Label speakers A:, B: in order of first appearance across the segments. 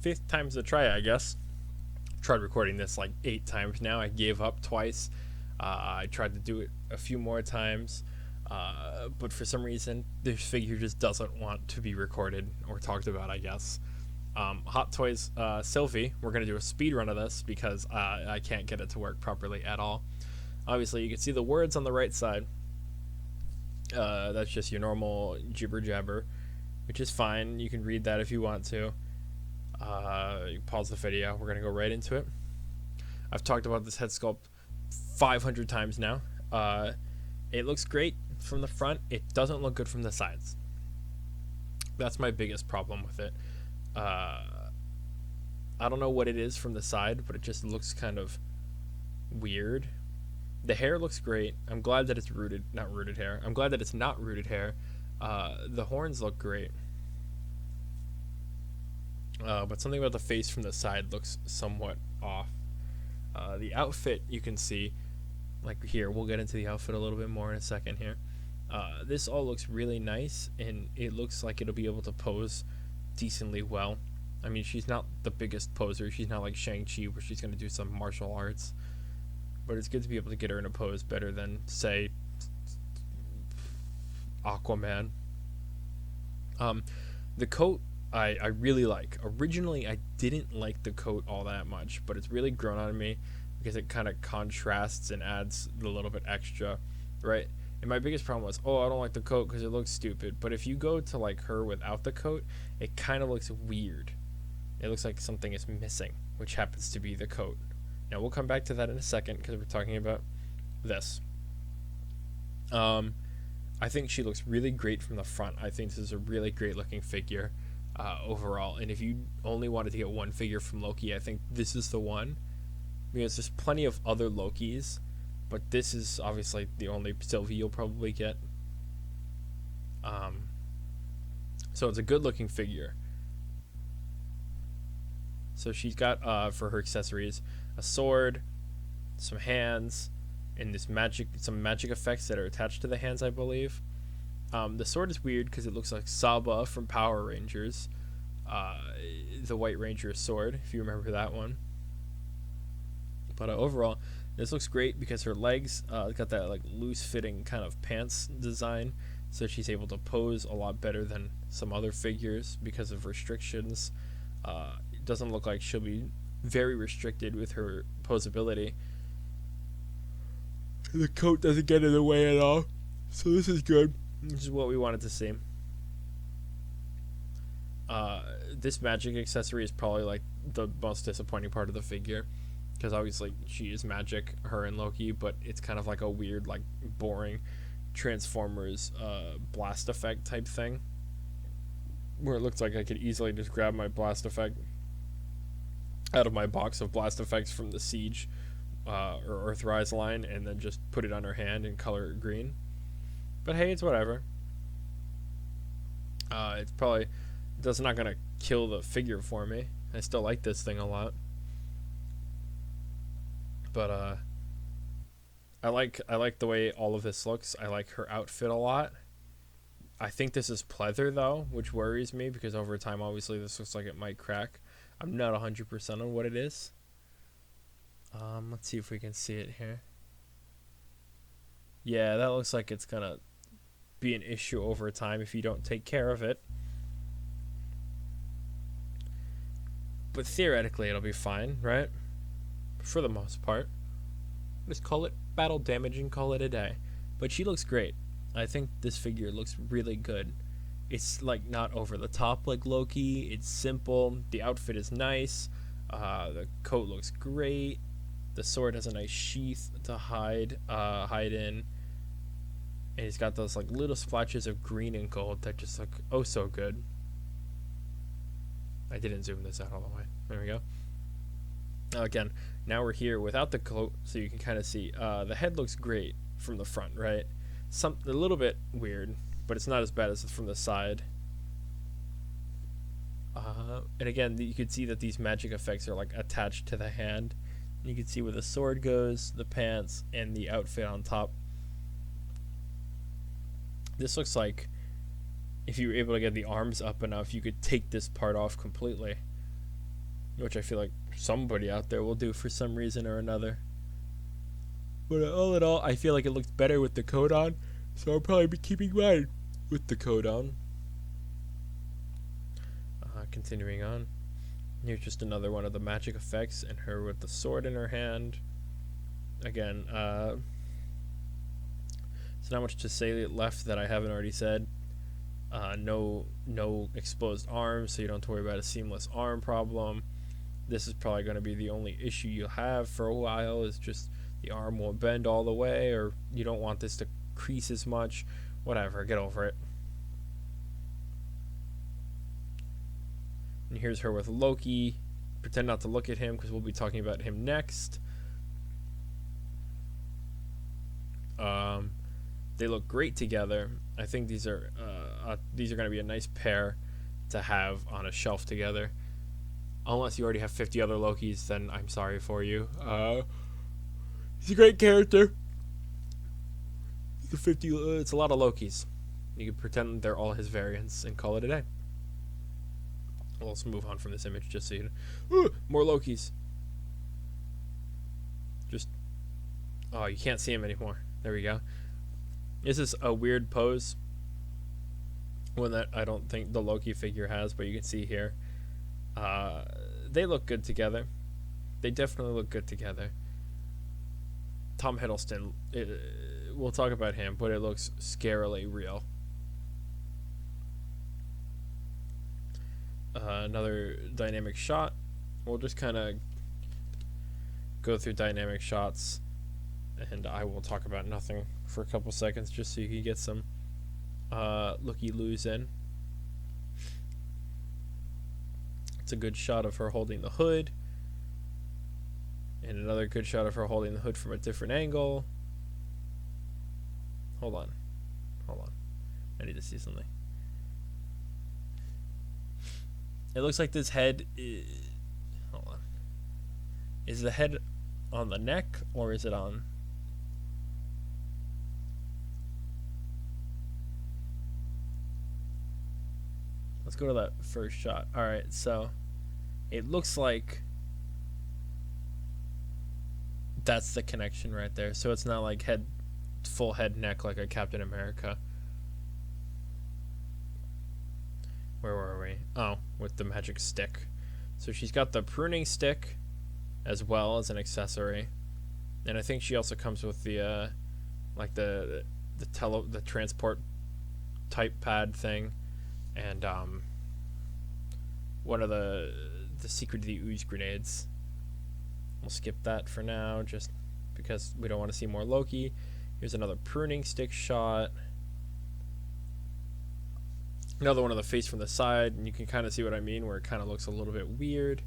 A: fifth time's the try, I guess. Tried recording this like 8 times now. I gave up twice. I tried to do it a few more times, but for some reason this figure just doesn't want to be recorded or talked about, I guess. Hot Toys Sylvie, we're going to do a speed run of this because I can't get it to work properly at all. Obviously, you can see the words on the right side. That's just your normal jibber jabber, which is fine. You can read that if you want to. You pause the video. We're going to go right into it. I've talked about this head sculpt 500 times now. It looks great from the front. It doesn't look good from the sides. That's my biggest problem with it. I don't know what it is from the side, but it just looks kind of weird. The hair looks great. I'm glad that it's not rooted hair. I'm glad that it's not rooted hair. The horns look great. But something about the face from the side looks somewhat off. The outfit, you can see, like here, we'll get into the outfit a little bit more in a second here. This all looks really nice, and it looks like it'll be able to pose decently well. I mean, she's not the biggest poser. She's not like Shang-Chi where she's going to do some martial arts. But it's good to be able to get her in a pose better than, say, Aquaman. The coat I really like. Originally, I didn't like the coat all that much, but it's really grown on me because it kind of contrasts and adds a little bit extra, right? And my biggest problem was, I don't like the coat because it looks stupid. But if you go to like her without the coat, it kind of looks weird. It looks like something is missing, which happens to be the coat. Now, we'll come back to that in a second because we're talking about this. I think she looks really great from the front. I think this is a really great looking figure overall. And if you only wanted to get one figure from Loki, I think this is the one. Because there's plenty of other Lokis, but this is obviously the only Sylvie you'll probably get. So it's a good looking figure. So she's got, for her accessories, a sword, some hands, and some magic effects that are attached to the hands, I believe. The sword is weird because it looks like Saba from Power Rangers, the White Ranger sword, if you remember that one. But overall, this looks great because her legs got that like loose-fitting kind of pants design, so she's able to pose a lot better than some other figures because of restrictions. It doesn't look like she'll be very restricted with her posability. The coat doesn't get in the way at all, so this is good. This is what we wanted to see. This magic accessory is probably like the most disappointing part of the figure, because obviously she is magic, her and Loki, but it's kind of like a weird, like boring Transformers blast effect type thing, where it looks like I could easily just grab my blast effect out of my box of blast effects from the Siege or Earthrise line and then just put it on her hand and color it green. But hey, it's whatever. It's probably not gonna kill the figure for me. I still like this thing a lot. But I like the way all of this looks. I like her outfit a lot. I think this is pleather though, which worries me because over time obviously this looks like it might crack. I'm not 100% on what it is. Let's see if we can see it here. Yeah, that looks like it's gonna be an issue over time if you don't take care of it. But theoretically it'll be fine, right? For the most part. Just call it battle damage and call it a day. But she looks great. I think this figure looks really good. It's like not over the top like Loki. It's simple. The outfit is nice. The coat looks great. The sword has a nice sheath to hide in. And he's got those like little splotches of green and gold that just look oh so good. I didn't zoom this out all the way. There we go. Again, now we're here without the coat, so you can kind of see. The head looks great from the front, right? A little bit weird, but it's not as bad as from the side. And again, you can see that these magic effects are like attached to the hand. You can see where the sword goes, the pants, and the outfit on top. This looks like if you were able to get the arms up enough, you could take this part off completely. which I feel like somebody out there will do for some reason or another. But all in all, I feel like it looks better with the coat on, so I'll probably be keeping mine with the coat on. Continuing on, here's just another one of the magic effects, and her with the sword in her hand. Again, there's not much to say left that I haven't already said. No exposed arms, so you don't have to worry about a seamless arm problem. This is probably going to be the only issue you'll have for a while, is just the arm won't bend all the way, or you don't want this to crease as much. Whatever, get over it. And here's her with Loki. Pretend not to look at him because we'll be talking about him next. They look great together. I think these are going to be a nice pair to have on a shelf together. Unless you already have 50 other Lokis, then I'm sorry for you. He's a great character. It's a lot of Lokis. You can pretend they're all his variants and call it a day. Let's move on from this image just so you know. More Lokis. Oh, you can't see him anymore. There we go. This is a weird pose. One that I don't think the Loki figure has, but you can see here. They look good together. They definitely look good together. Tom Hiddleston, we'll talk about him, but it looks scarily real. Another dynamic shot. We'll just kind of go through dynamic shots, and I will talk about nothing for a couple seconds just so you can get some looky-loos in. It's a good shot of her holding the hood, and another good shot of her holding the hood from a different angle. Hold on. I need to see something. It looks like this head is... Hold on. Is the head on the neck, or is it on... Let's go to that first shot. Alright, so... It looks like... That's the connection right there. So it's not like full head neck like a Captain America. Where were we? Oh, with the magic stick. So she's got the pruning stick as well as an accessory. And I think she also comes with the like the transport type pad thing, and one of the secret of the ooze grenades. We'll skip that for now just because we don't want to see more Loki. Here's another pruning stick shot. Another one of the face from the side, and you can kind of see what I mean, where it kind of looks a little bit weird.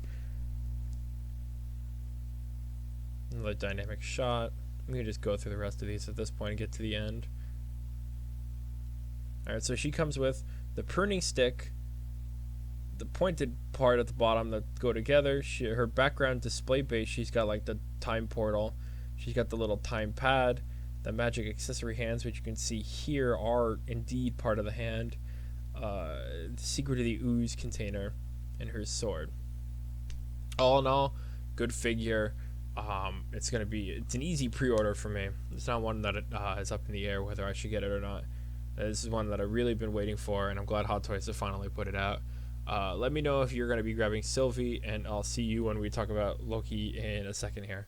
A: Another dynamic shot. We can just go through the rest of these at this point and get to the end. Alright, so she comes with the pruning stick, the pointed part at the bottom that go together. Her background display base, she's got like the time portal. She's got the little time pad. The magic accessory hands, which you can see here, are indeed part of the hand. The secret of the ooze container, and her sword. All in all, good figure. It's an easy pre-order for me. It's not one that is up in the air whether I should get it or not. This is one that I've really been waiting for, and I'm glad Hot Toys have finally put it out. Let me know if you're going to be grabbing Sylvie, and I'll see you when we talk about Loki in a second here.